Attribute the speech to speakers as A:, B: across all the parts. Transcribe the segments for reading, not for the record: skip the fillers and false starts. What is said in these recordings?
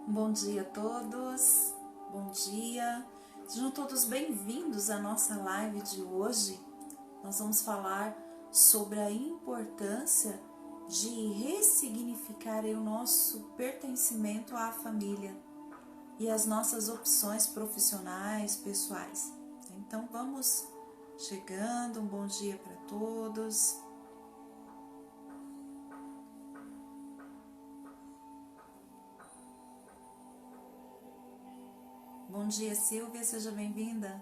A: Bom dia a todos, bom dia, sejam todos bem-vindos à nossa live de hoje. Nós vamos falar sobre a importância de ressignificar o nosso pertencimento à família e as nossas opções profissionais, pessoais. Então vamos chegando, um bom dia para todos. Bom dia, Silvia, seja bem-vinda.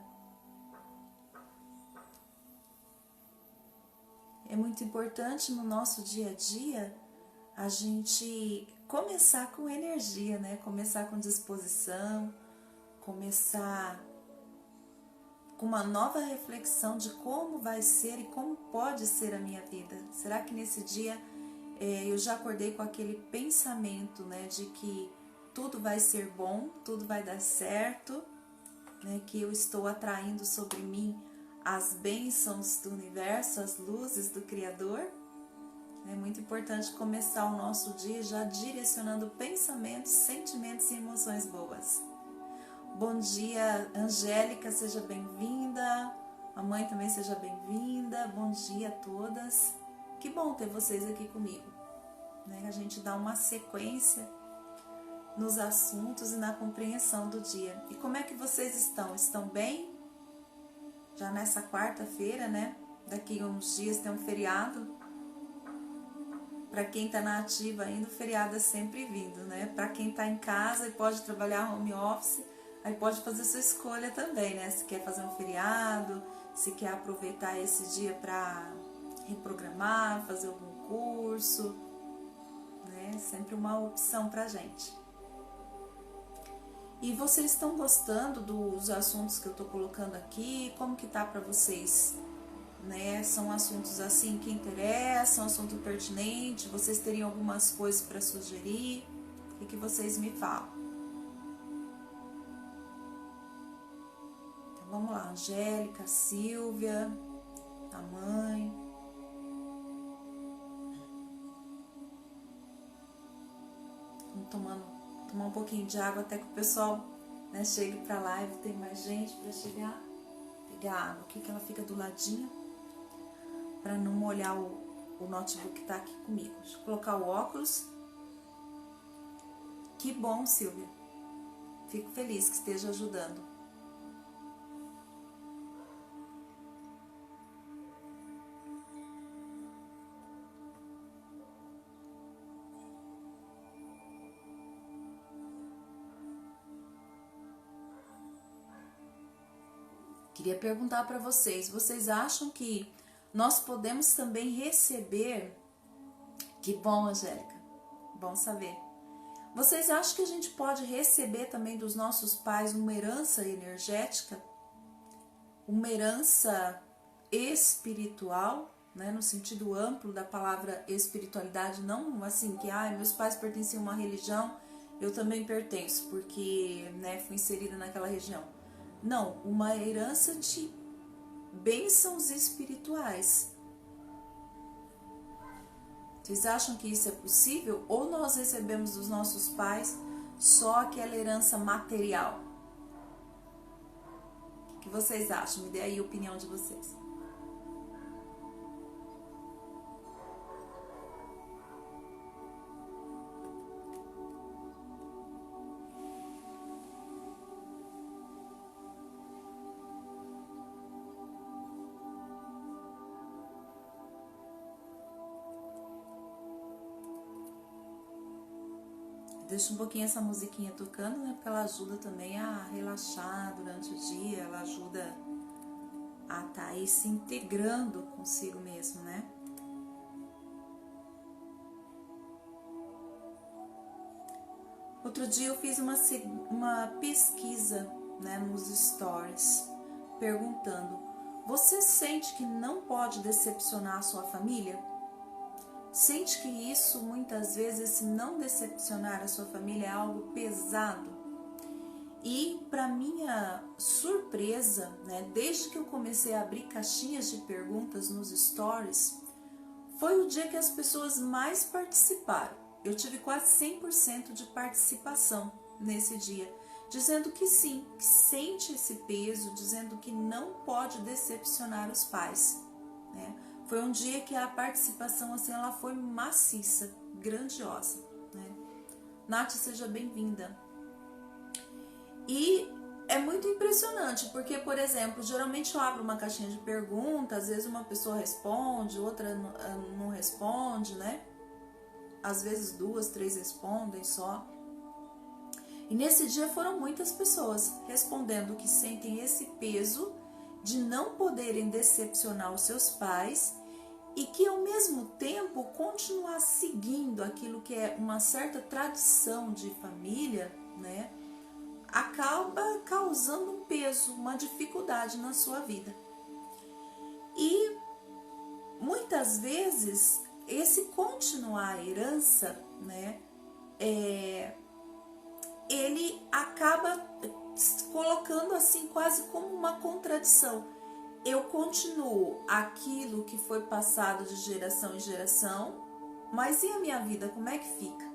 A: É muito importante no nosso dia a dia a gente começar com energia, né? Começar com disposição, começar com uma nova reflexão de como vai ser e como pode ser a minha vida. Será que nesse dia eu já acordei com aquele pensamento, né, de que tudo vai ser bom, tudo vai dar certo, né, que eu estou atraindo sobre mim as bênçãos do universo, as luzes do Criador? É muito importante começar o nosso dia já direcionando pensamentos, sentimentos e emoções boas. Bom dia, Angélica, seja bem-vinda. A mãe também seja bem-vinda. Bom dia a todas. Que bom ter vocês aqui comigo, né? A gente dá uma sequência nos assuntos e na compreensão do dia. E como é que vocês estão? Estão bem? Já nessa quarta-feira, né? Daqui a uns dias tem um feriado. Para quem está na ativa ainda, o feriado é sempre vindo, né? Para quem está em casa e pode trabalhar home office, aí pode fazer sua escolha também, né? Se quer fazer um feriado, se quer aproveitar esse dia para reprogramar, fazer algum curso, né? Sempre uma opção para gente. E vocês estão gostando dos assuntos que eu estou colocando aqui? Como que tá para vocês? Né? São assuntos assim que interessam, assunto pertinente? Vocês teriam algumas coisas para sugerir? O que vocês me falam? Então vamos lá, Angélica, Silvia, a mãe. Vamos tomar um pouquinho de água até que o pessoal, né, chegue para a live. Tem mais gente para chegar. Pegar a água aqui que ela fica do ladinho para não molhar o notebook que tá aqui comigo. Deixa eu colocar o óculos. Que bom, Silvia. Fico feliz que esteja ajudando. Queria perguntar para vocês acham que nós podemos também receber? Que bom, Angélica, bom saber. Vocês acham que a gente pode receber também dos nossos pais uma herança energética? Uma herança espiritual, né, no sentido amplo da palavra espiritualidade, não assim que meus pais pertenciam a uma religião, eu também pertenço, porque, né, fui inserida naquela região. Não, uma herança de bênçãos espirituais. Vocês acham que isso é possível? Ou nós recebemos dos nossos pais só aquela herança material? O que vocês acham? Me dê aí a opinião de vocês. Deixa um pouquinho essa musiquinha tocando, né? Porque ela ajuda também a relaxar durante o dia, ela ajuda a estar aí se integrando consigo mesmo, né? Outro dia eu fiz uma pesquisa, né, nos stories, perguntando: você sente que não pode decepcionar a sua família? Sente que isso, muitas vezes, se não decepcionar a sua família, é algo pesado? E, para minha surpresa, né, desde que eu comecei a abrir caixinhas de perguntas nos stories, foi o dia que as pessoas mais participaram. Eu tive quase 100% de participação. nesse dia, dizendo que sim, que sente esse peso, dizendo que não pode decepcionar os pais, né? Foi um dia que a participação assim, ela foi maciça, grandiosa, né? Nath, seja bem-vinda. E é muito impressionante, porque, por exemplo, geralmente eu abro uma caixinha de perguntas, às vezes uma pessoa responde, outra não responde, né? Às vezes 2, 3 respondem só. E nesse dia foram muitas pessoas respondendo que sentem esse peso de não poderem decepcionar os seus pais e que ao mesmo tempo continuar seguindo aquilo que é uma certa tradição de família, né, acaba causando um peso, uma dificuldade na sua vida. E muitas vezes esse continuar a herança, né, ele acaba colocando assim quase como uma contradição. Eu continuo aquilo que foi passado de geração em geração, mas e a minha vida, como é que fica?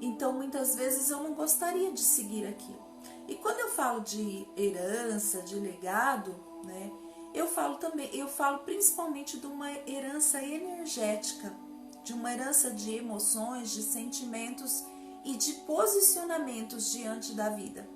A: Então muitas vezes eu não gostaria de seguir aquilo. E quando eu falo de herança, de legado, né, eu falo principalmente de uma herança energética, de uma herança de emoções, de sentimentos e de posicionamentos diante da vida.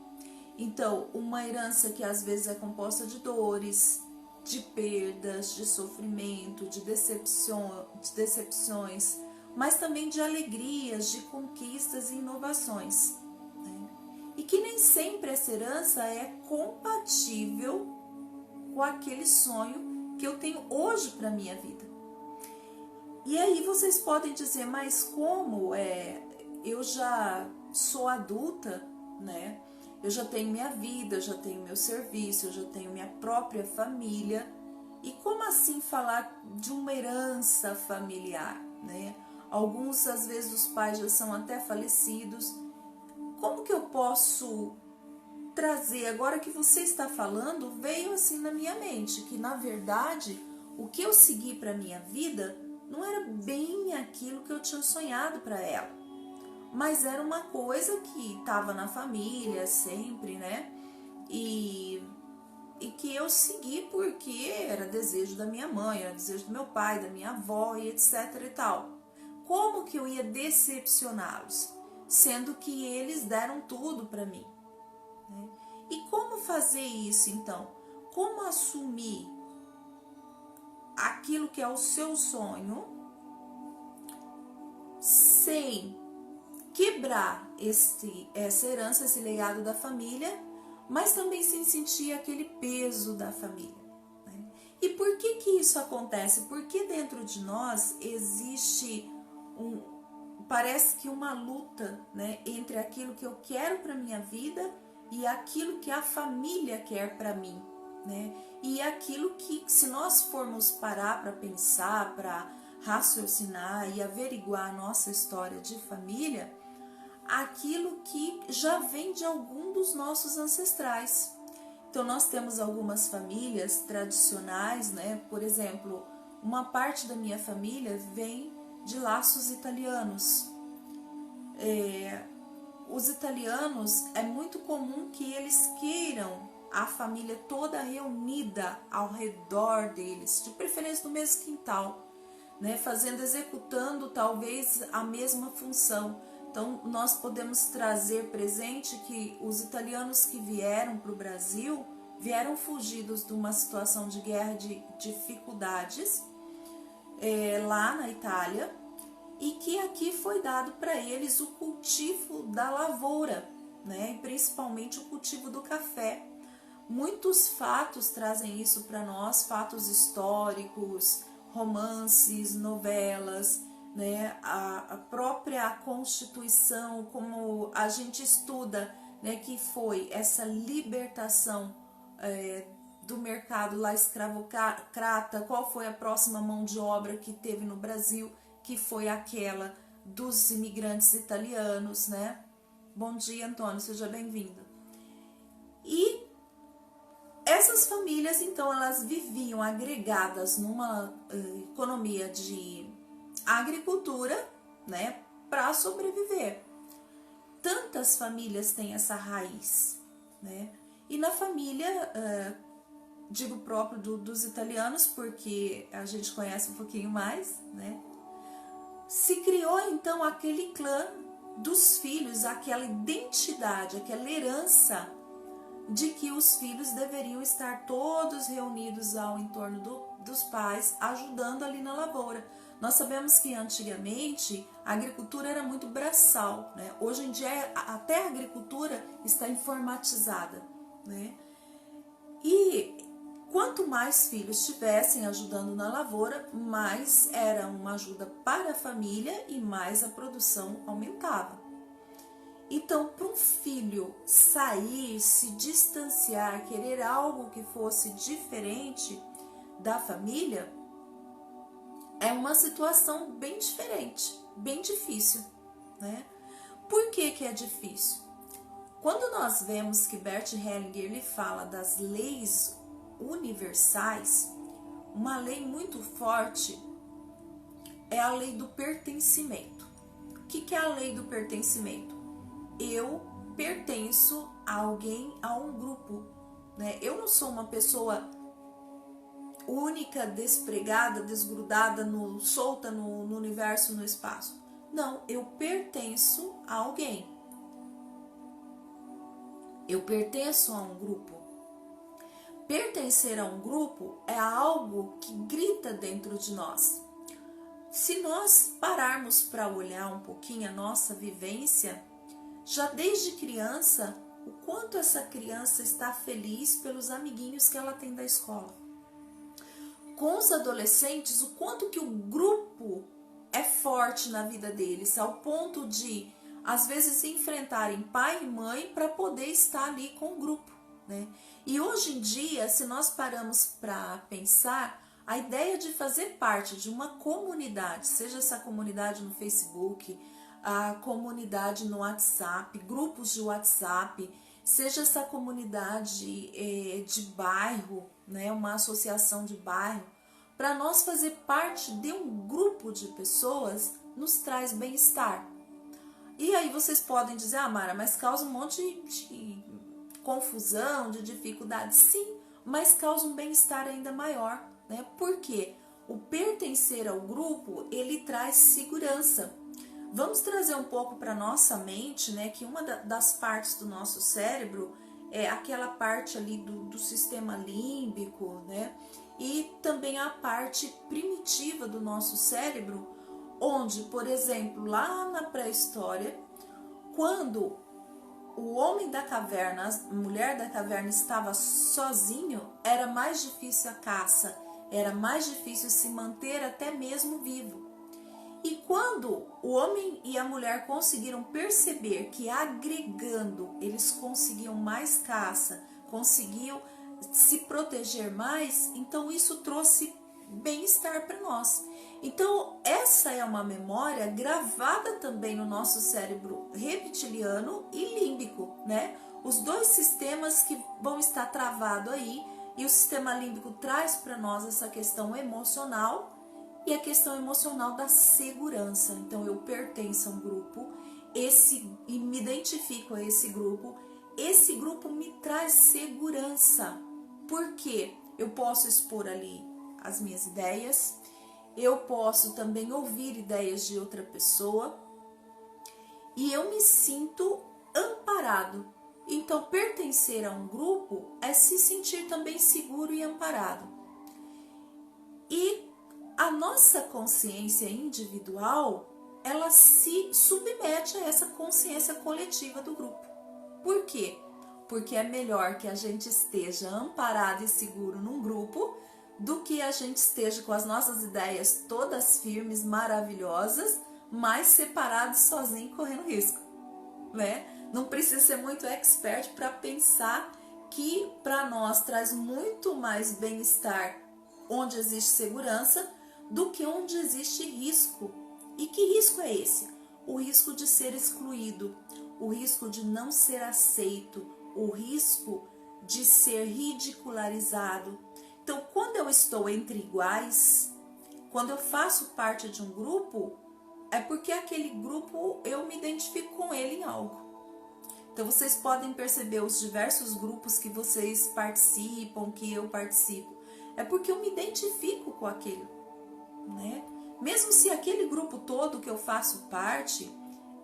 A: Então, uma herança que às vezes é composta de dores, de perdas, de sofrimento, de decepções, mas também de alegrias, de conquistas e inovações, né? E que nem sempre essa herança é compatível com aquele sonho que eu tenho hoje para a minha vida. E aí vocês podem dizer, mas como eu já sou adulta, né? Eu já tenho minha vida, eu já tenho meu serviço, eu já tenho minha própria família. E como assim falar de uma herança familiar, né? Alguns, às vezes, os pais já são até falecidos. Como que eu posso trazer, agora que você está falando, veio assim na minha mente, que na verdade, o que eu segui para minha vida não era bem aquilo que eu tinha sonhado para ela. Mas era uma coisa que estava na família sempre, né? E que eu segui porque era desejo da minha mãe, era desejo do meu pai, da minha avó e etc e tal. Como que eu ia decepcioná-los? Sendo que eles deram tudo para mim, né? E como fazer isso então? Como assumir aquilo que é o seu sonho sem quebrar essa herança, esse legado da família, mas também sem sentir aquele peso da família, né? E por que que isso acontece? Porque dentro de nós existe parece que uma luta, né, entre aquilo que eu quero para minha vida e aquilo que a família quer para mim, né? E aquilo que, se nós formos parar para pensar, para raciocinar e averiguar a nossa história de família, aquilo que já vem de algum dos nossos ancestrais. Então nós temos algumas famílias tradicionais, né? Por exemplo, uma parte da minha família vem de laços italianos. Os italianos, é muito comum que eles queiram a família toda reunida ao redor deles, de preferência no mesmo quintal, né? Executando talvez a mesma função. Então, nós podemos trazer presente que os italianos que vieram para o Brasil vieram fugidos de uma situação de guerra, de dificuldades lá na Itália, e que aqui foi dado para eles o cultivo da lavoura, né? E principalmente o cultivo do café. Muitos fatos trazem isso para nós, fatos históricos, romances, novelas, né? A própria Constituição, como a gente estuda, né? Que foi essa libertação do mercado lá escravocrata, qual foi a próxima mão de obra que teve no Brasil, que foi aquela dos imigrantes italianos, né? Bom dia, Antônio, seja bem-vindo. E essas famílias, então, elas viviam agregadas numa economia de agricultura, né, para sobreviver. quantas famílias têm essa raiz, né? E na família, digo próprio dos italianos, porque a gente conhece um pouquinho mais, né? Se criou então aquele clã dos filhos, aquela identidade, aquela herança de que os filhos deveriam estar todos reunidos ao entorno dos pais, ajudando ali na lavoura. Nós sabemos que antigamente a agricultura era muito braçal, né? Hoje em dia até a agricultura está informatizada, né? E quanto mais filhos tivessem ajudando na lavoura, mais era uma ajuda para a família e mais a produção aumentava. Então, para um filho sair, se distanciar, querer algo que fosse diferente da família, é uma situação bem diferente, bem difícil, né? Por que é difícil? Quando nós vemos que Bert Hellinger ele fala das leis universais, uma lei muito forte é a lei do pertencimento. O que é a lei do pertencimento? Eu pertenço a alguém, a um grupo, né? Eu não sou uma pessoa única, despregada, desgrudada, solta no universo, no espaço. Não, eu pertenço a alguém. Eu pertenço a um grupo. Pertencer a um grupo é algo que grita dentro de nós. Se nós pararmos para olhar um pouquinho a nossa vivência, já desde criança, o quanto essa criança está feliz pelos amiguinhos que ela tem da escola. Com os adolescentes, o quanto que o grupo é forte na vida deles, ao ponto de, às vezes, enfrentarem pai e mãe para poder estar ali com o grupo, né? E hoje em dia, se nós paramos para pensar, a ideia de fazer parte de uma comunidade, seja essa comunidade no Facebook, a comunidade no WhatsApp, grupos de WhatsApp, seja essa comunidade de bairro, né, uma associação de bairro, para nós fazer parte de um grupo de pessoas nos traz bem-estar. E aí vocês podem dizer, ah, Mara, mas causa um monte de confusão, de dificuldade. Sim, mas causa um bem-estar ainda maior, né? Porque o pertencer ao grupo, ele traz segurança. Vamos trazer um pouco para nossa mente, né, que uma das partes do nosso cérebro é aquela parte ali do sistema límbico, né, e também a parte primitiva do nosso cérebro, onde, por exemplo, lá na pré-história, quando o homem da caverna, a mulher da caverna estava sozinho, era mais difícil a caça, era mais difícil se manter até mesmo vivo. E quando o homem e a mulher conseguiram perceber que agregando eles conseguiam mais caça, conseguiam se proteger mais, então isso trouxe bem-estar para nós. Então essa é uma memória gravada também no nosso cérebro reptiliano e límbico, né? Os dois sistemas que vão estar travados aí, e o sistema límbico traz para nós essa questão emocional, e a questão emocional da segurança. Então eu pertenço a um grupo, e me identifico a esse grupo me traz segurança, porque eu posso expor ali as minhas ideias, eu posso também ouvir ideias de outra pessoa, e eu me sinto amparado. Então pertencer a um grupo é se sentir também seguro e amparado. E a nossa consciência individual, ela se submete a essa consciência coletiva do grupo. Por quê? Porque é melhor que a gente esteja amparado e seguro num grupo do que a gente esteja com as nossas ideias todas firmes, maravilhosas, mas separados, sozinho, correndo risco, né? Não precisa ser muito expert para pensar que para nós traz muito mais bem-estar onde existe segurança do que onde existe risco. E que risco é esse? O risco de ser excluído, o risco de não ser aceito, o risco de ser ridicularizado. Então, quando eu estou entre iguais, quando eu faço parte de um grupo, é porque aquele grupo eu me identifico com ele em algo. Então vocês podem perceber os diversos grupos que vocês participam, que eu participo. É porque eu me identifico com aquele, né? Mesmo se aquele grupo todo que eu faço parte,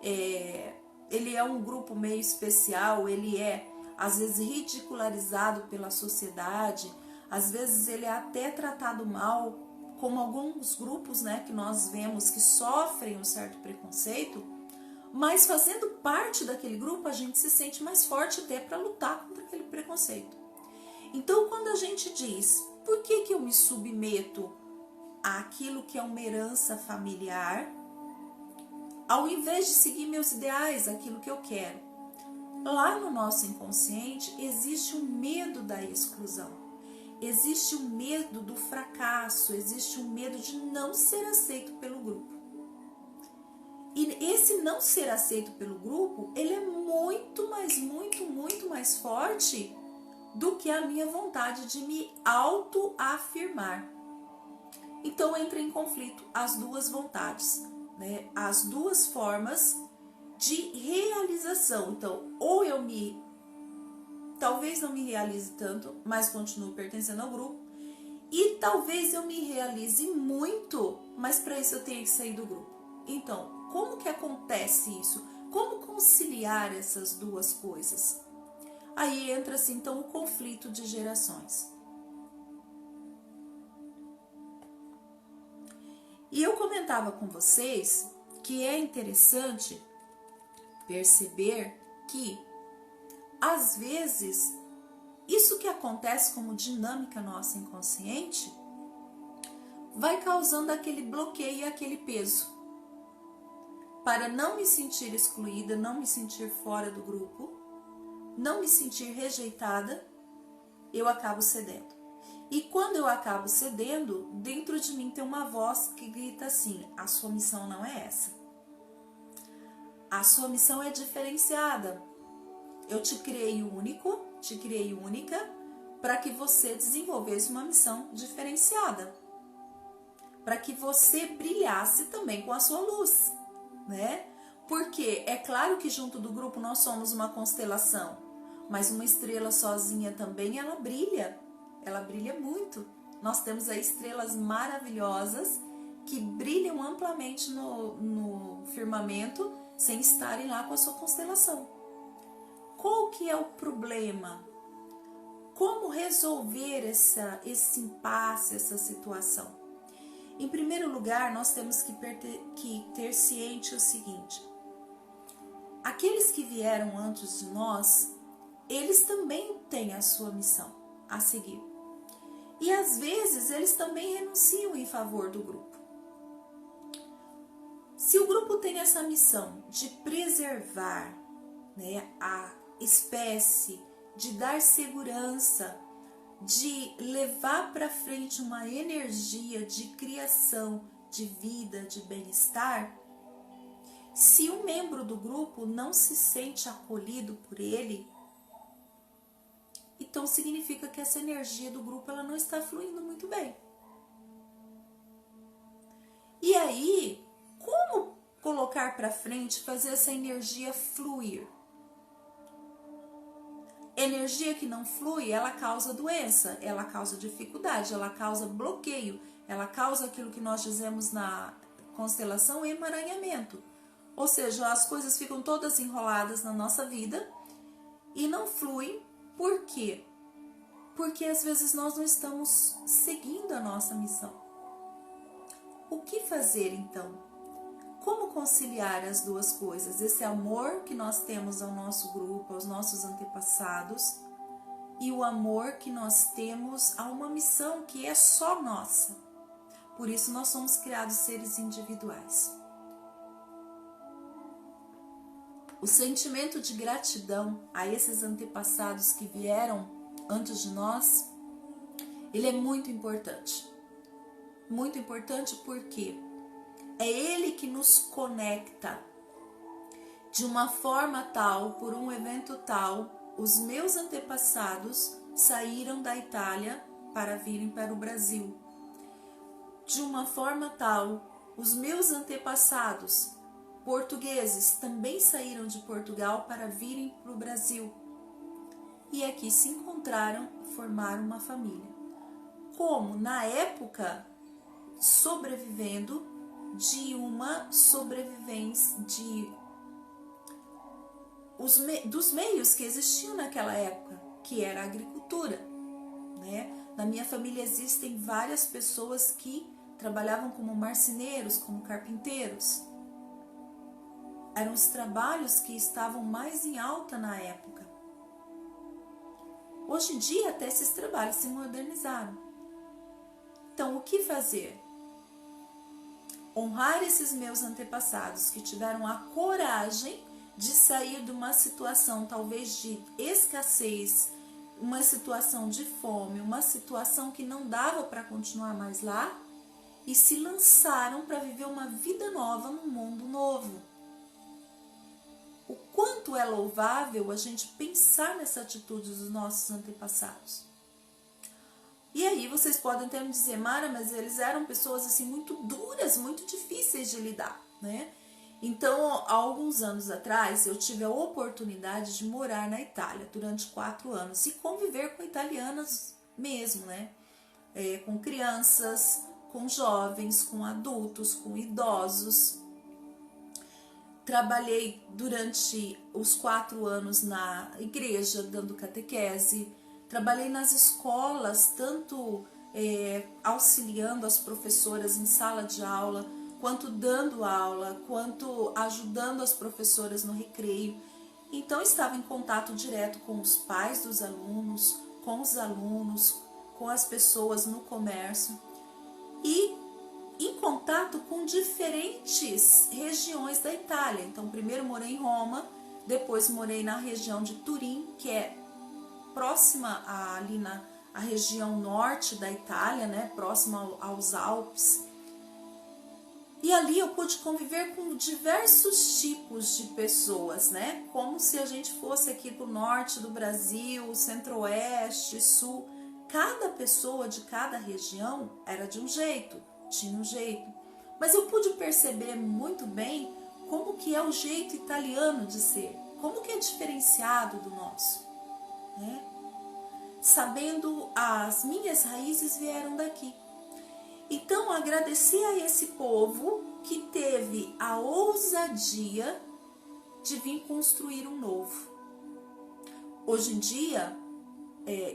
A: ele é um grupo meio especial, ele é às vezes ridicularizado pela sociedade, às vezes ele é até tratado mal, como alguns grupos, né, que nós vemos que sofrem um certo preconceito, mas fazendo parte daquele grupo a gente se sente mais forte até para lutar contra aquele preconceito. Então quando a gente diz, por que eu me submeto àquilo que é uma herança familiar, ao invés de seguir meus ideais, aquilo que eu quero? Lá no nosso inconsciente existe o medo da exclusão, existe o medo do fracasso, existe o medo de não ser aceito pelo grupo. E esse não ser aceito pelo grupo, ele é muito mais forte do que a minha vontade de me autoafirmar. Então entra em conflito as duas vontades, né? As duas formas de realização. Então, ou talvez não me realize tanto, mas continuo pertencendo ao grupo, e talvez eu me realize muito, mas para isso eu tenho que sair do grupo. Então, como que acontece isso? Como conciliar essas duas coisas? Aí entra-se então o conflito de gerações. E eu comentava com vocês que é interessante perceber que, às vezes, isso que acontece como dinâmica nossa inconsciente vai causando aquele bloqueio e aquele peso. Para não me sentir excluída, não me sentir fora do grupo, não me sentir rejeitada, eu acabo cedendo. E quando eu acabo cedendo, dentro de mim tem uma voz que grita assim: a sua missão não é essa. A sua missão é diferenciada. Eu te criei único, te criei única, para que você desenvolvesse uma missão diferenciada. Para que você brilhasse também com a sua luz, né? Porque é claro que junto do grupo nós somos uma constelação, mas uma estrela sozinha também ela brilha muito. Nós temos aí estrelas maravilhosas que brilham amplamente no firmamento sem estarem lá com a sua constelação. Qual que é o problema? Como resolver esse impasse, essa situação? Em primeiro lugar, nós temos que ter ciente o seguinte: aqueles que vieram antes de nós, eles também têm a sua missão a seguir. E às vezes eles também renunciam em favor do grupo. Se o grupo tem essa missão de preservar, né, a espécie, de dar segurança, de levar para frente uma energia de criação, de vida, de bem-estar, se um membro do grupo não se sente acolhido por ele, então significa que essa energia do grupo ela não está fluindo muito bem. E aí, como colocar para frente, fazer essa energia fluir? Energia que não flui, ela causa doença, ela causa dificuldade, ela causa bloqueio, ela causa aquilo que nós dizemos na constelação emaranhamento. Ou seja, as coisas ficam todas enroladas na nossa vida e não fluem. Por quê? Porque às vezes nós não estamos seguindo a nossa missão. O que fazer então? Como conciliar as duas coisas? Esse amor que nós temos ao nosso grupo, aos nossos antepassados, e o amor que nós temos a uma missão que é só nossa. Por isso nós somos criados seres individuais. O sentimento de gratidão a esses antepassados que vieram antes de nós, ele é muito importante. Muito importante porque é ele que nos conecta de uma forma tal, por um evento tal, os meus antepassados saíram da Itália para virem para o Brasil. De uma forma tal, os meus antepassados, portugueses também saíram de Portugal para virem para o Brasil. E aqui se encontraram, formaram uma família. Como na época, sobrevivendo de uma sobrevivência dos meios que existiam naquela época, que era a agricultura, né? Na minha família existem várias pessoas que trabalhavam como marceneiros, como carpinteiros. Eram os trabalhos que estavam mais em alta na época. Hoje em dia até esses trabalhos se modernizaram. Então o que fazer? Honrar esses meus antepassados que tiveram a coragem de sair de uma situação talvez de escassez, uma situação de fome, uma situação que não dava para continuar mais lá e se lançaram para viver uma vida nova num mundo novo. O quanto é louvável a gente pensar nessa atitude dos nossos antepassados. E aí vocês podem até me dizer, Mara, mas eles eram pessoas assim muito duras, muito difíceis de lidar, né? Então, há alguns anos atrás, eu tive a oportunidade de morar na Itália durante 4 anos e conviver com italianos mesmo, né? Com crianças, com jovens, com adultos, com idosos. Trabalhei durante os 4 anos na igreja, dando catequese. Trabalhei nas escolas, tanto auxiliando as professoras em sala de aula, quanto dando aula, quanto ajudando as professoras no recreio. Então, estava em contato direto com os pais dos alunos, com os alunos, com as pessoas no comércio e em contato com diferentes regiões da Itália. Então, primeiro morei em Roma, depois morei na região de Turim, que é próxima ali na região norte da Itália, né, próxima aos Alpes. E ali eu pude conviver com diversos tipos de pessoas, né, como se a gente fosse aqui do norte do Brasil, centro-oeste, sul. Cada pessoa de cada região era de um jeito, tinha um jeito. Mas eu pude perceber muito bem como que é o jeito italiano de ser, como que é diferenciado do nosso, né? Sabendo as minhas raízes vieram daqui. Então, agradecer a esse povo que teve a ousadia de vir construir um novo. Hoje em dia,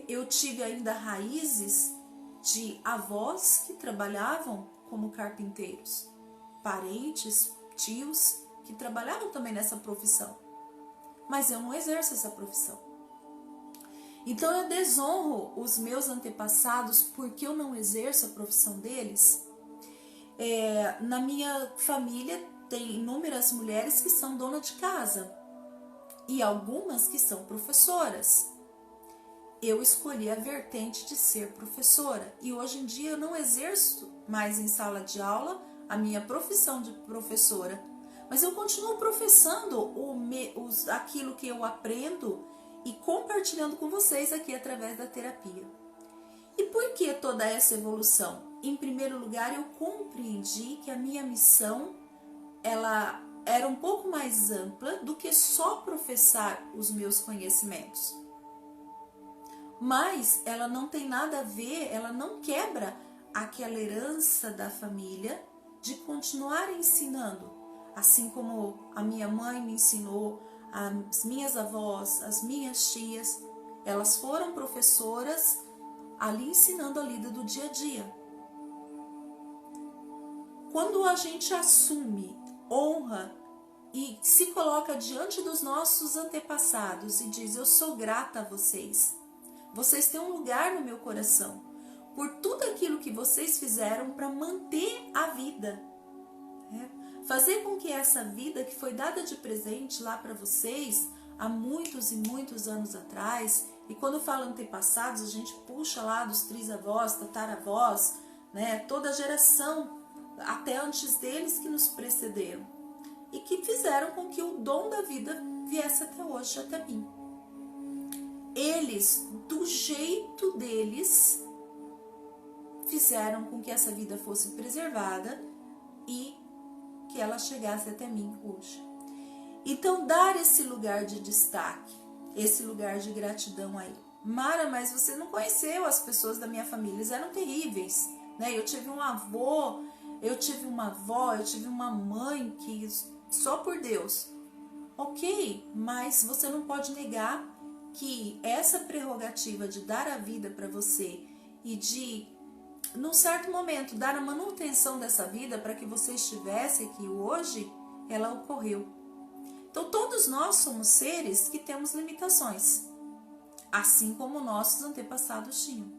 A: eu tive ainda raízes de avós que trabalhavam como carpinteiros, parentes, tios que trabalhavam também nessa profissão. Mas eu não exerço essa profissão. Então eu desonro os meus antepassados porque eu não exerço a profissão deles. Na minha família tem inúmeras mulheres que são donas de casa e algumas que são professoras. Eu escolhi a vertente de ser professora e hoje em dia eu não exerço mais em sala de aula a minha profissão de professora, mas eu continuo professando aquilo que eu aprendo e compartilhando com vocês aqui através da terapia. E por que toda essa evolução? Em primeiro lugar, eu compreendi que a minha missão ela era um pouco mais ampla do que só professar os meus conhecimentos. Mas ela não tem nada a ver, ela não quebra aquela herança da família de continuar ensinando, assim como a minha mãe me ensinou, as minhas avós, as minhas tias, elas foram professoras ali ensinando a lida do dia a dia. Quando a gente assume, honra e se coloca diante dos nossos antepassados e diz, eu sou grata a vocês, vocês têm um lugar no meu coração, por tudo aquilo que vocês fizeram para manter a vida, né? Fazer com que essa vida que foi dada de presente lá para vocês há muitos e muitos anos atrás, e quando fala antepassados, a gente puxa lá dos trisavós, tataravós, né? Toda a geração, até antes deles que nos precederam, e que fizeram com que o dom da vida viesse até hoje, até mim. Eles, do jeito deles, fizeram com que essa vida fosse preservada e que ela chegasse até mim hoje. Então, dar esse lugar de destaque, esse lugar de gratidão aí. Mara, mas você não conheceu as pessoas da minha família, eles eram terríveis, né? Eu tive um avô, eu tive uma avó, eu tive uma mãe que só por Deus. Ok, mas você não pode negar que essa prerrogativa de dar a vida para você e de, num certo momento, dar a manutenção dessa vida para que você estivesse aqui hoje, ela ocorreu. Então todos nós somos seres que temos limitações, assim como nossos antepassados tinham.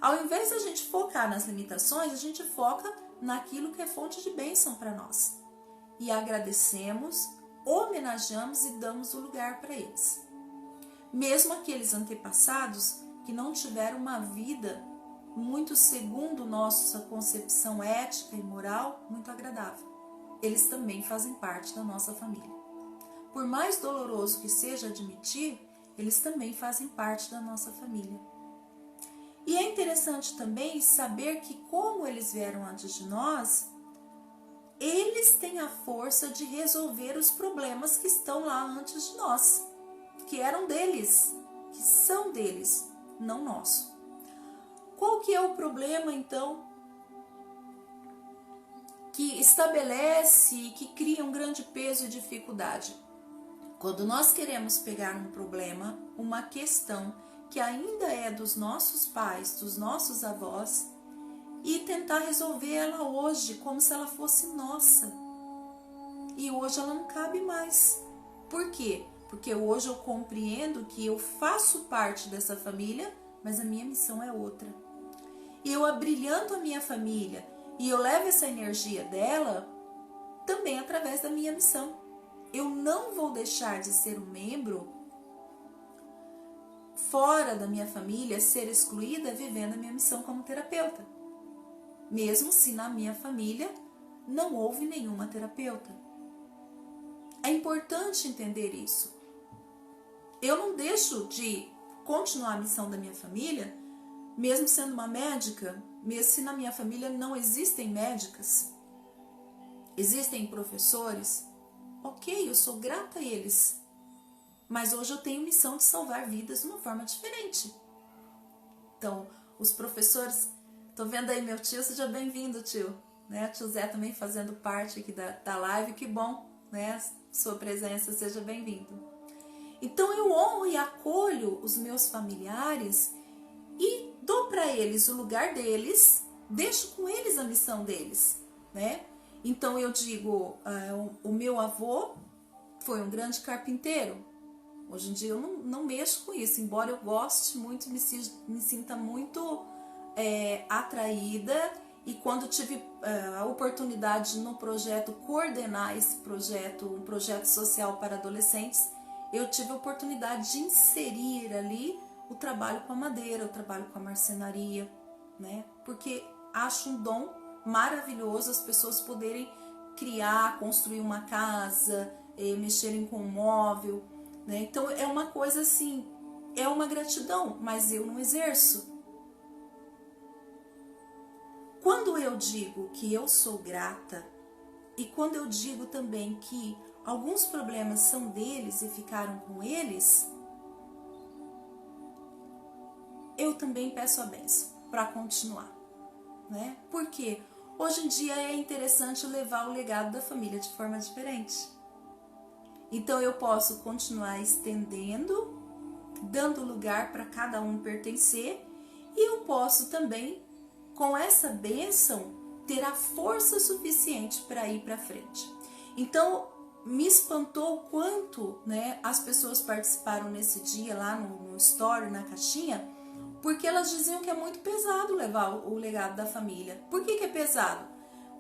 A: Ao invés de a gente focar nas limitações, a gente foca naquilo que é fonte de bênção para nós. E agradecemos, homenageamos e damos o lugar para eles. Mesmo aqueles antepassados que não tiveram uma vida muito segundo nossa concepção ética e moral, muito agradável. Eles também fazem parte da nossa família. Por mais doloroso que seja admitir, eles também fazem parte da nossa família. E é interessante também saber que, como eles vieram antes de nós, eles têm a força de resolver os problemas que estão lá antes de nós, que eram deles, que são deles, não nosso. Qual que é o problema, então, que estabelece e que cria um grande peso e dificuldade? Quando nós queremos pegar um problema, uma questão que ainda é dos nossos pais, dos nossos avós, e tentar resolver ela hoje como se ela fosse nossa. E hoje ela não cabe mais. Por quê? Porque hoje eu compreendo que eu faço parte dessa família, mas a minha missão é outra. E eu abrilhando a minha família e eu levo essa energia dela também através da minha missão. Eu não vou deixar de ser um membro fora da minha família, ser excluída vivendo a minha missão como terapeuta. Mesmo se na minha família não houve nenhuma terapeuta. É importante entender isso. Eu não deixo de continuar a missão da minha família, mesmo sendo uma médica, mesmo se na minha família não existem médicas, existem professores. Ok, eu sou grata a eles, mas hoje eu tenho missão de salvar vidas de uma forma diferente. Então, os professores, tô vendo aí meu tio, seja bem-vindo, tio, né? Tio Zé também fazendo parte aqui da live, que bom, né? Sua presença, seja bem-vindo. Então eu honro e acolho os meus familiares e dou para eles o lugar deles, deixo com eles a missão deles, né? Então eu digo, o meu avô foi um grande carpinteiro. Hoje em dia eu não mexo com isso, embora eu goste muito, me sinta muito atraída. E quando tive a oportunidade de no projeto coordenar esse projeto, um projeto social para adolescentes, eu tive a oportunidade de inserir ali o trabalho com a madeira, o trabalho com a marcenaria, né? Porque acho um dom maravilhoso as pessoas poderem criar, construir uma casa, mexerem com um móvel, né? Então é uma coisa assim, é uma gratidão, mas eu não exerço. Quando eu digo que eu sou grata e quando eu digo também que alguns problemas são deles e ficaram com eles, eu também peço a bênção para continuar, né? Porque hoje em dia é interessante levar o legado da família de forma diferente. Então eu posso continuar estendendo, dando lugar para cada um pertencer, e eu posso também, com essa bênção, ter a força suficiente para ir para frente. Então me espantou o quanto, né, as pessoas participaram nesse dia lá no story, na caixinha, porque elas diziam que é muito pesado levar o legado da família. Por que é pesado?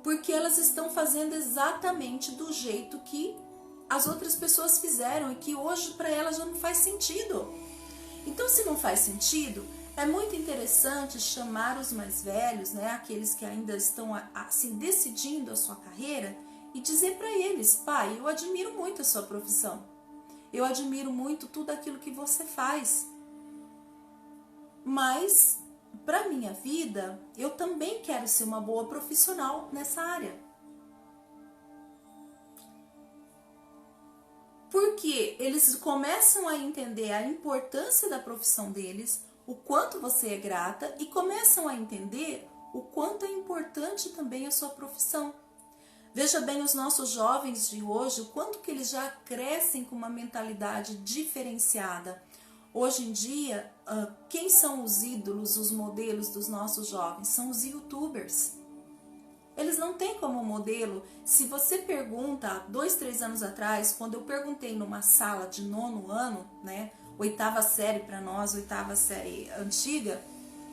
A: Porque elas estão fazendo exatamente do jeito que as outras pessoas fizeram e que hoje para elas já não faz sentido. Então, se não faz sentido, é muito interessante chamar os mais velhos, né, aqueles que ainda estão assim decidindo a sua carreira, e dizer para eles: pai, eu admiro muito a sua profissão, eu admiro muito tudo aquilo que você faz, mas para minha vida eu também quero ser uma boa profissional nessa área. Porque eles começam a entender a importância da profissão deles, o quanto você é grata, e começam a entender o quanto é importante também a sua profissão. Veja bem os nossos jovens de hoje, o quanto que eles já crescem com uma mentalidade diferenciada. Hoje em dia, quem são os ídolos, os modelos dos nossos jovens? São os YouTubers. Eles não têm como modelo. Se você pergunta, há 2, 3 anos atrás, quando eu perguntei numa sala de 9º ano, né, 8ª série para nós, 8ª série antiga,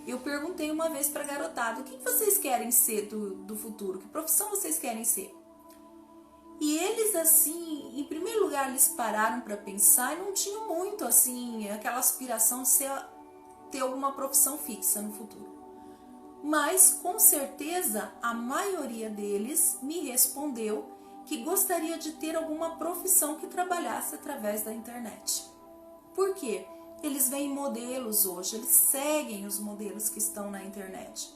A: eu perguntei uma vez para a garotada, o que vocês querem ser do futuro? Que profissão vocês querem ser? E eles, assim, em primeiro lugar, eles pararam para pensar e não tinham muito, assim, aquela aspiração de ter alguma profissão fixa no futuro. Mas, com certeza, a maioria deles me respondeu que gostaria de ter alguma profissão que trabalhasse através da internet. Por quê? Eles veem modelos hoje, eles seguem os modelos que estão na internet.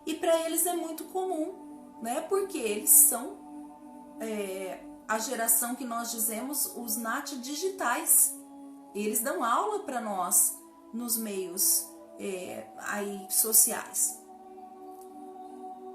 A: E para eles é muito comum, né? Porque eles são a geração que nós dizemos os nat digitais. Eles dão aula para nós nos meios aí sociais.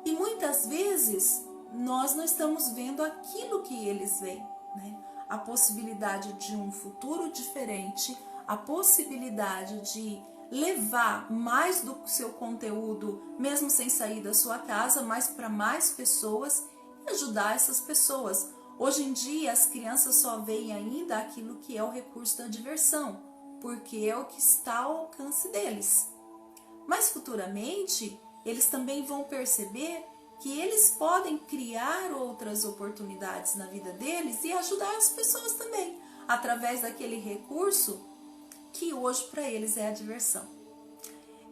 A: E muitas vezes nós não estamos vendo aquilo que eles veem, né? A possibilidade de um futuro diferente, a possibilidade de levar mais do seu conteúdo, mesmo sem sair da sua casa, mas para mais pessoas e ajudar essas pessoas. Hoje em dia as crianças só veem ainda aquilo que é o recurso da diversão, porque é o que está ao alcance deles. Mas futuramente eles também vão perceber que eles podem criar outras oportunidades na vida deles e ajudar as pessoas também, através daquele recurso que hoje para eles é a diversão.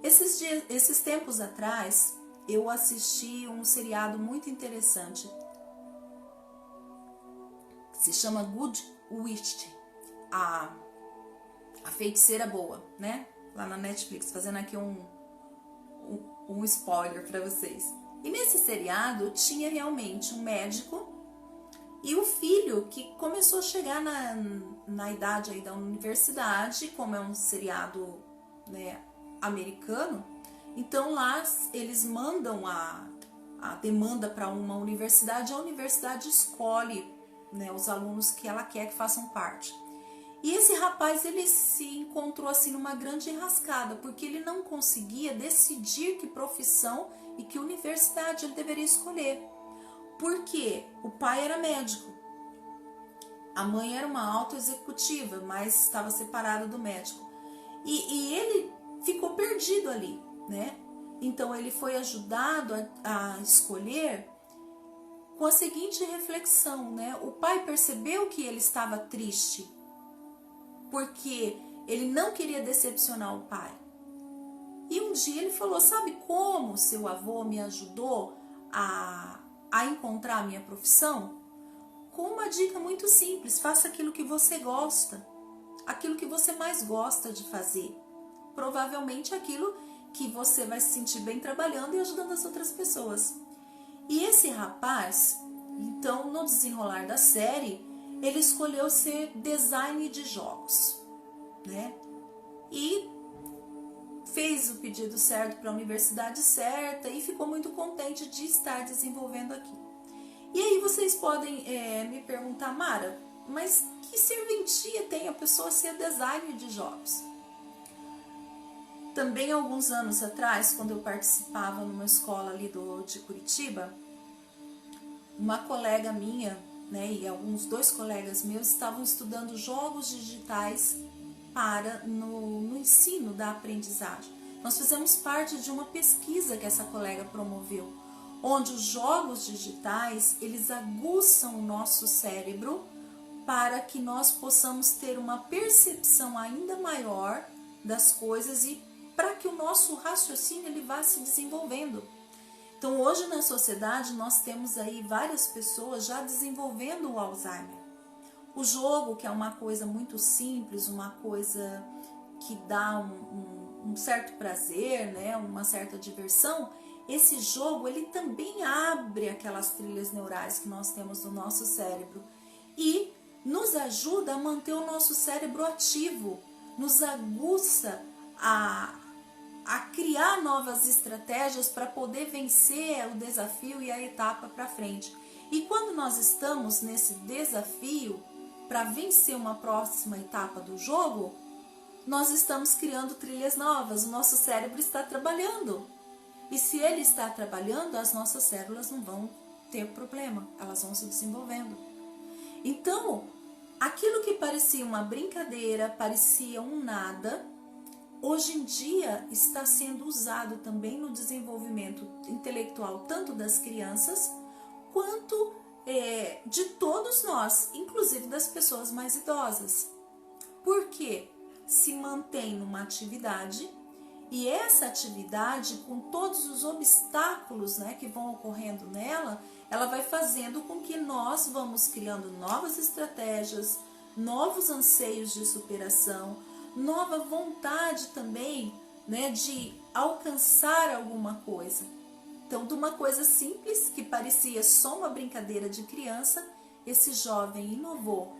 A: Esses tempos atrás, eu assisti um seriado muito interessante, se chama Good Witch, a feiticeira boa, né? Lá na Netflix, fazendo aqui um spoiler para vocês. E nesse seriado tinha realmente um médico e o filho que começou a chegar na idade aí da universidade, como é um seriado, né, americano. Então lá eles mandam a demanda para uma universidade, a universidade escolhe, né, os alunos que ela quer que façam parte. E esse rapaz, ele se encontrou assim numa grande enrascada, porque ele não conseguia decidir que profissão e que universidade ele deveria escolher. Porque o pai era médico, a mãe era uma alta executiva, mas estava separada do médico. E ele ficou perdido ali, né? Então ele foi ajudado a escolher com a seguinte reflexão, né? O pai percebeu que ele estava triste, porque ele não queria decepcionar o pai. E um dia ele falou, sabe como seu avô me ajudou a encontrar a minha profissão? Com uma dica muito simples, faça aquilo que você gosta, aquilo que você mais gosta de fazer. Provavelmente aquilo que você vai se sentir bem trabalhando e ajudando as outras pessoas. E esse rapaz, então, no desenrolar da série, ele escolheu ser design de jogos, né? E fez o pedido certo para a universidade certa e ficou muito contente de estar desenvolvendo aqui. E aí vocês podem me perguntar, Mara, mas que serventia tem a pessoa ser designer de jogos? Também alguns anos atrás, quando eu participava numa escola ali de Curitiba, uma colega minha, né, e alguns 2 colegas meus estavam estudando jogos digitais no ensino da aprendizagem. Nós fizemos parte de uma pesquisa que essa colega promoveu, onde os jogos digitais, eles aguçam o nosso cérebro para que nós possamos ter uma percepção ainda maior das coisas e para que o nosso raciocínio ele vá se desenvolvendo. Então hoje na sociedade nós temos aí várias pessoas já desenvolvendo o Alzheimer. O jogo, que é uma coisa muito simples, uma coisa que dá um certo prazer, né, uma certa diversão, esse jogo ele também abre aquelas trilhas neurais que nós temos no nosso cérebro e nos ajuda a manter o nosso cérebro ativo, nos aguça a criar novas estratégias para poder vencer o desafio e a etapa para frente. E quando nós estamos nesse desafio para vencer uma próxima etapa do jogo, nós estamos criando trilhas novas, o nosso cérebro está trabalhando. E se ele está trabalhando, as nossas células não vão ter problema, elas vão se desenvolvendo. Então, aquilo que parecia uma brincadeira, parecia um nada, hoje em dia está sendo usado também no desenvolvimento intelectual, tanto das crianças, quanto de todos nós, inclusive das pessoas mais idosas. Por quê? Se mantém numa atividade, e essa atividade, com todos os obstáculos, né, que vão ocorrendo nela, ela vai fazendo com que nós vamos criando novas estratégias, novos anseios de superação, nova vontade também, né, de alcançar alguma coisa. Então, de uma coisa simples, que parecia só uma brincadeira de criança, esse jovem inovou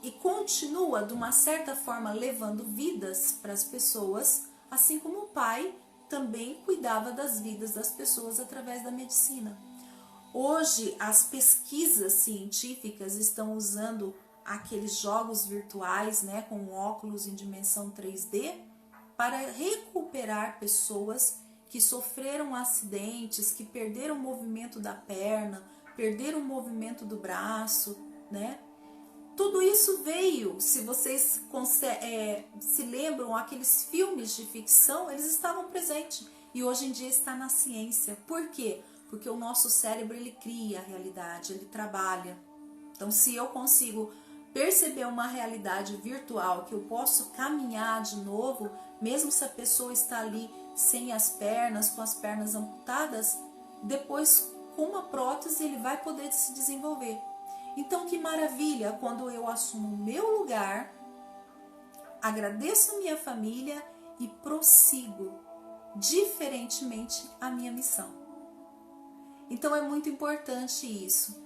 A: e continua, de uma certa forma, levando vidas para as pessoas, assim como o pai também cuidava das vidas das pessoas através da medicina. Hoje, as pesquisas científicas estão usando aqueles jogos virtuais, né, com óculos em dimensão 3D, para recuperar pessoas que sofreram acidentes, que perderam o movimento da perna, perderam o movimento do braço, né? Tudo isso veio, se vocês se lembram, aqueles filmes de ficção, eles estavam presentes e hoje em dia está na ciência. Por quê? Porque o nosso cérebro, ele cria a realidade, ele trabalha. Então, se eu consigo perceber uma realidade virtual, que eu posso caminhar de novo, mesmo se a pessoa está ali sem as pernas, com as pernas amputadas, depois com uma prótese ele vai poder se desenvolver. Então, que maravilha quando eu assumo o meu lugar, agradeço minha família e prossigo diferentemente a minha missão. Então, é muito importante isso.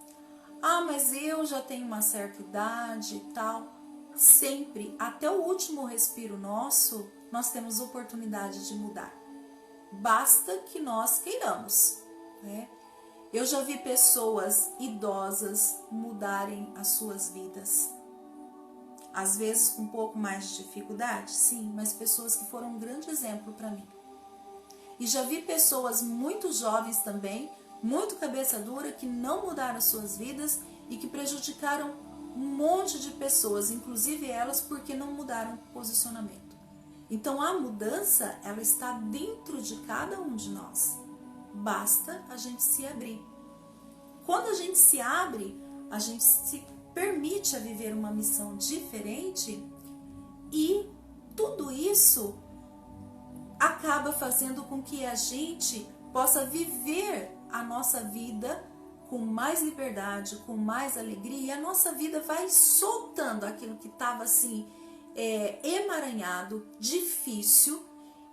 A: Ah, mas eu já tenho uma certa idade e tal. Sempre, até o último respiro nosso, nós temos oportunidade de mudar. Basta que nós queiramos, né? Eu já vi pessoas idosas mudarem as suas vidas. Às vezes com um pouco mais de dificuldade, sim, mas pessoas que foram um grande exemplo para mim. E já vi pessoas muito jovens também, muito cabeça dura, que não mudaram as suas vidas e que prejudicaram um monte de pessoas, inclusive elas, porque não mudaram o posicionamento. Então a mudança, ela está dentro de cada um de nós. Basta a gente se abrir. Quando a gente se abre, a gente se permite a viver uma missão diferente e tudo isso acaba fazendo com que a gente possa viver a nossa vida com mais liberdade, com mais alegria, e a nossa vida vai soltando aquilo que estava assim emaranhado, difícil,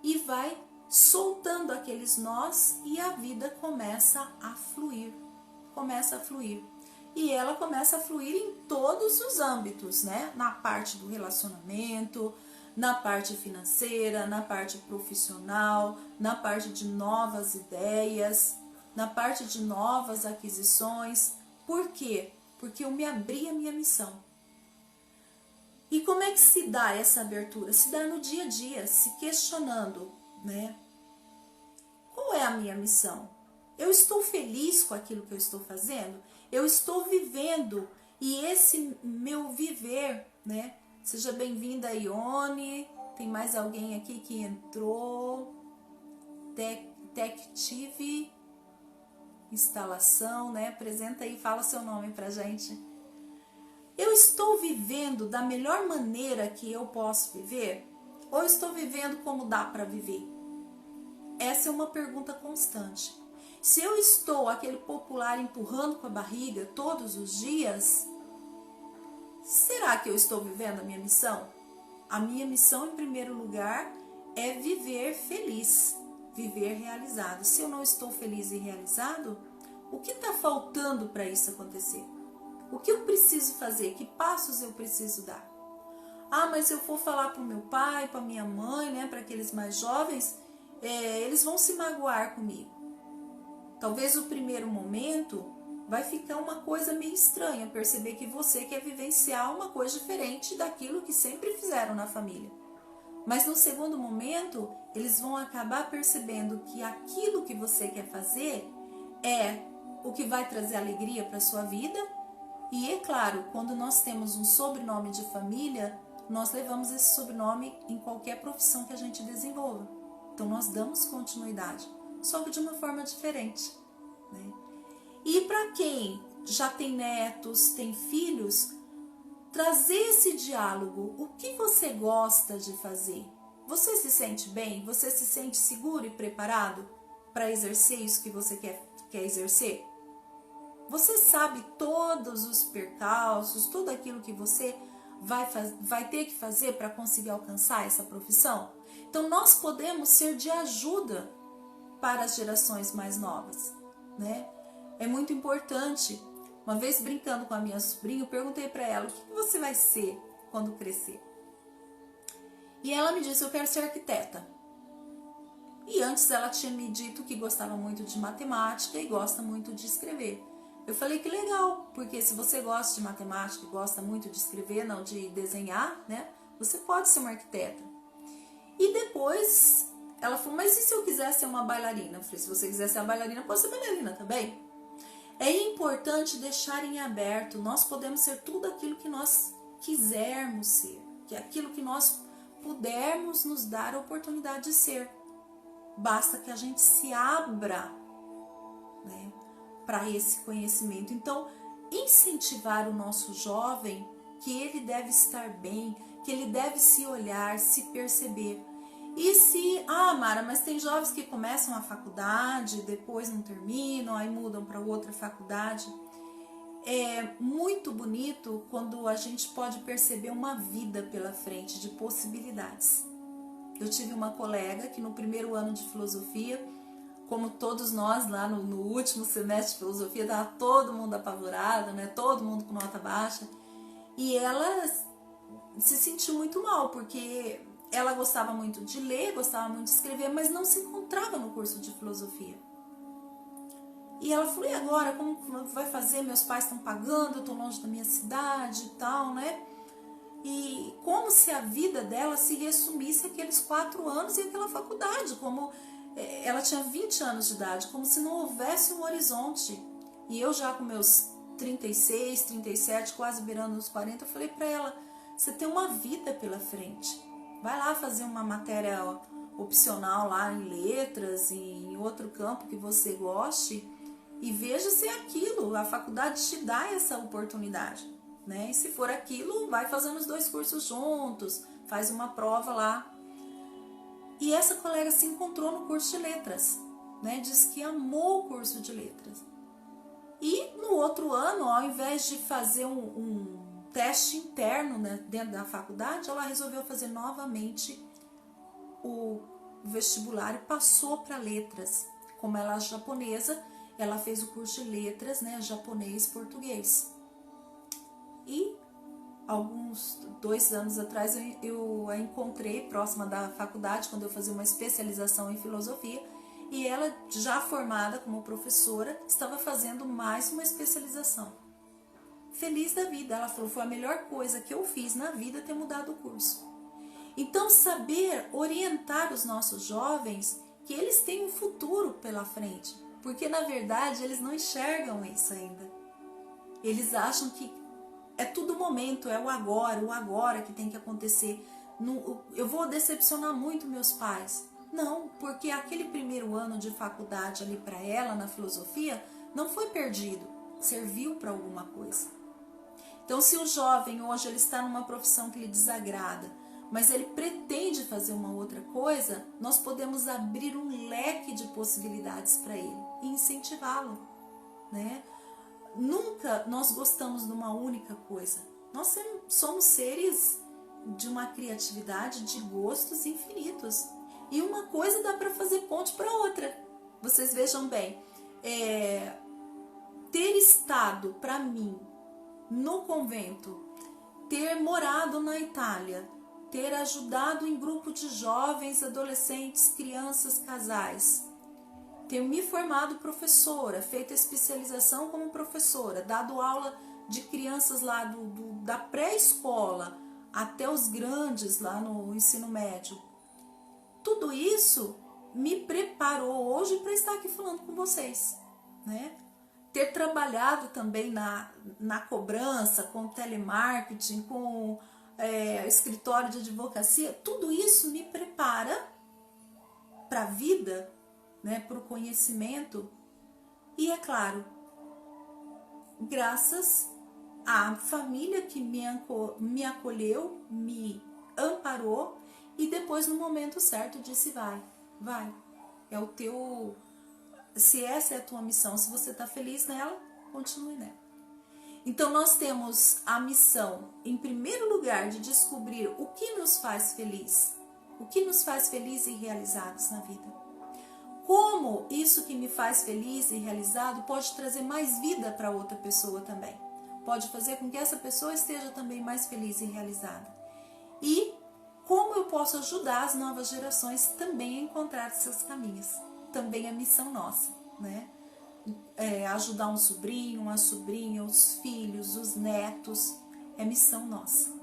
A: e vai soltando aqueles nós e a vida começa a fluir. E ela começa a fluir em todos os âmbitos, né? Na parte do relacionamento, na parte financeira, na parte profissional, na parte de novas ideias, na parte de novas aquisições. Por quê? Porque eu me abri à minha missão. E como é que se dá essa abertura? Se dá no dia a dia, se questionando, né? Qual é a minha missão? Eu estou feliz com aquilo que eu estou fazendo? Eu estou vivendo, e esse meu viver, né? Seja bem-vinda, Ione. Tem mais alguém aqui que entrou? TechTV Instalação, né? Apresenta aí, fala seu nome pra gente. Eu estou vivendo da melhor maneira que eu posso viver? Ou estou vivendo como dá para viver? Essa é uma pergunta constante. Se eu estou, aquele popular, empurrando com a barriga todos os dias, será que eu estou vivendo a minha missão? A minha missão, em primeiro lugar, é viver feliz, viver realizado. Se eu não estou feliz e realizado, o que está faltando para isso acontecer? O que eu preciso fazer? Que passos eu preciso dar? Ah, mas se eu for falar para o meu pai, para minha mãe, né, para aqueles mais jovens, eles vão se magoar comigo. Talvez o primeiro momento vai ficar uma coisa meio estranha, perceber que você quer vivenciar uma coisa diferente daquilo que sempre fizeram na família. Mas no segundo momento, eles vão acabar percebendo que aquilo que você quer fazer é o que vai trazer alegria para a sua vida. E é claro, quando nós temos um sobrenome de família, nós levamos esse sobrenome em qualquer profissão que a gente desenvolva. Então nós damos continuidade, só que de uma forma diferente, né? E para quem já tem netos, tem filhos, trazer esse diálogo. O que você gosta de fazer? Você se sente bem? Você se sente seguro e preparado para exercer isso que você quer exercer? Você sabe todos os percalços, tudo aquilo que você vai ter que fazer para conseguir alcançar essa profissão? Então nós podemos ser de ajuda para as gerações mais novas, né? É muito importante. Uma vez brincando com a minha sobrinha, eu perguntei para ela: o que você vai ser quando crescer? E ela me disse: eu quero ser arquiteta. E antes ela tinha me dito que gostava muito de matemática e gosta muito de escrever. Eu falei: que legal, porque se você gosta de matemática e gosta muito de escrever, não de desenhar, né? Você pode ser uma arquiteta. E depois ela falou: mas e se eu quiser ser uma bailarina? Eu falei: se você quiser ser uma bailarina, pode ser bailarina também. É importante deixar em aberto. Nós podemos ser tudo aquilo que nós quisermos ser, que é aquilo que nós pudermos nos dar a oportunidade de ser. Basta que a gente se abra, né, para esse conhecimento. Então, incentivar o nosso jovem que ele deve estar bem, que ele deve se olhar, se perceber. E se, Mara, mas tem jovens que começam a faculdade, depois não terminam, aí mudam para outra faculdade. É muito bonito quando a gente pode perceber uma vida pela frente de possibilidades. Eu tive uma colega que no primeiro ano de filosofia, como todos nós lá no último semestre de filosofia, estava todo mundo apavorado, né? Todo mundo com nota baixa. E ela se sentiu muito mal, porque ela gostava muito de ler, gostava muito de escrever, mas não se encontrava no curso de filosofia. E ela falou: e agora? Como vai fazer? Meus pais estão pagando, eu estou longe da minha cidade e tal, né? E como se a vida dela se resumisse àqueles 4 anos e aquela faculdade, como ela tinha 20 anos de idade, como se não houvesse um horizonte. E eu já com meus 36, 37, quase beirando os 40, eu falei para ela: você tem uma vida pela frente. Vai lá fazer uma matéria opcional lá em letras e em outro campo que você goste e veja se é aquilo. A faculdade te dá essa oportunidade, né? E se for aquilo, vai fazendo os 2 cursos juntos, faz uma prova lá. E essa colega se encontrou no curso de letras, né? Diz que amou o curso de letras. E no outro ano, ao invés de fazer um teste interno, né, dentro da faculdade, ela resolveu fazer novamente o vestibular e passou para letras. Como ela é japonesa, ela fez o curso de letras, né, japonês, português. E alguns 2 anos atrás eu a encontrei próxima da faculdade, quando eu fazia uma especialização em filosofia, e ela, já formada como professora, estava fazendo mais uma especialização. Feliz da vida, ela falou: foi a melhor coisa que eu fiz na vida ter mudado o curso. Então, saber orientar os nossos jovens que eles têm um futuro pela frente, porque na verdade eles não enxergam isso ainda. Eles acham que é tudo momento, é o agora que tem que acontecer. Eu vou decepcionar muito meus pais. Não, porque aquele primeiro ano de faculdade ali para ela na filosofia não foi perdido, serviu para alguma coisa. Então, se o jovem hoje ele está numa profissão que lhe desagrada, mas ele pretende fazer uma outra coisa, nós podemos abrir um leque de possibilidades para ele e incentivá-lo, né? Nunca nós gostamos de uma única coisa. Nós somos seres de uma criatividade, de gostos infinitos. E uma coisa dá para fazer ponte para outra. Vocês vejam bem, ter estado, para mim, no convento, ter morado na Itália, ter ajudado em grupo de jovens, adolescentes, crianças, casais, ter me formado professora, feito especialização como professora, dado aula de crianças lá da pré-escola até os grandes lá no ensino médio. Tudo isso me preparou hoje para estar aqui falando com vocês, né? Ter trabalhado também na cobrança, com telemarketing, com escritório de advocacia, tudo isso me prepara para a vida, né, para o conhecimento. E é claro, graças à família que me acolheu, me amparou e depois no momento certo disse vai, é o teu, se essa é a tua missão, se você está feliz nela, continue nela. Então nós temos a missão, em primeiro lugar, de descobrir o que nos faz feliz, o que nos faz felizes e realizados na vida. Como isso que me faz feliz e realizado pode trazer mais vida para outra pessoa também. Pode fazer com que essa pessoa esteja também mais feliz e realizada. E como eu posso ajudar as novas gerações também a encontrar seus caminhos. Também é missão nossa, né? Ajudar um sobrinho, uma sobrinha, os filhos, os netos, é missão nossa.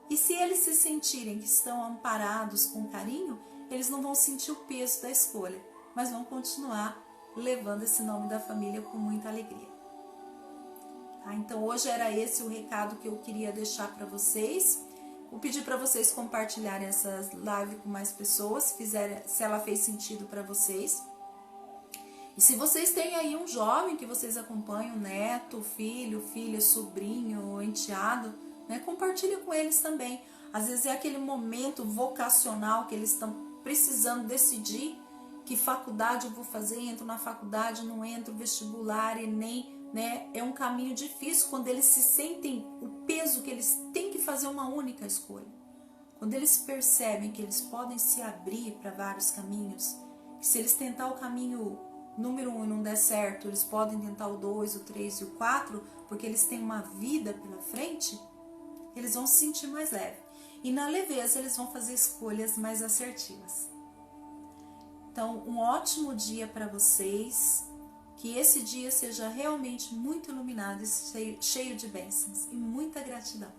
A: E se eles se sentirem que estão amparados com carinho, eles não vão sentir o peso da escolha, mas vão continuar levando esse nome da família com muita alegria. Então hoje era esse o recado que eu queria deixar para vocês. Vou pedir para vocês compartilharem essa live com mais pessoas, se ela fez sentido para vocês. E se vocês têm aí um jovem que vocês acompanham, neto, filho, filha, sobrinho, enteado, né, compartilha com eles também. Às vezes é aquele momento vocacional que eles estão precisando decidir que faculdade eu vou fazer, entro na faculdade, não entro, vestibular, Enem, né? É um caminho difícil quando eles se sentem o peso que eles têm que fazer uma única escolha. Quando eles percebem que eles podem se abrir para vários caminhos, que se eles tentar o caminho número 1 e não der certo, eles podem tentar o 2, o 3 e o 4, porque eles têm uma vida pela frente, eles vão se sentir mais leve. E na leveza eles vão fazer escolhas mais assertivas. Então, um ótimo dia para vocês, que esse dia seja realmente muito iluminado e cheio de bênçãos e muita gratidão.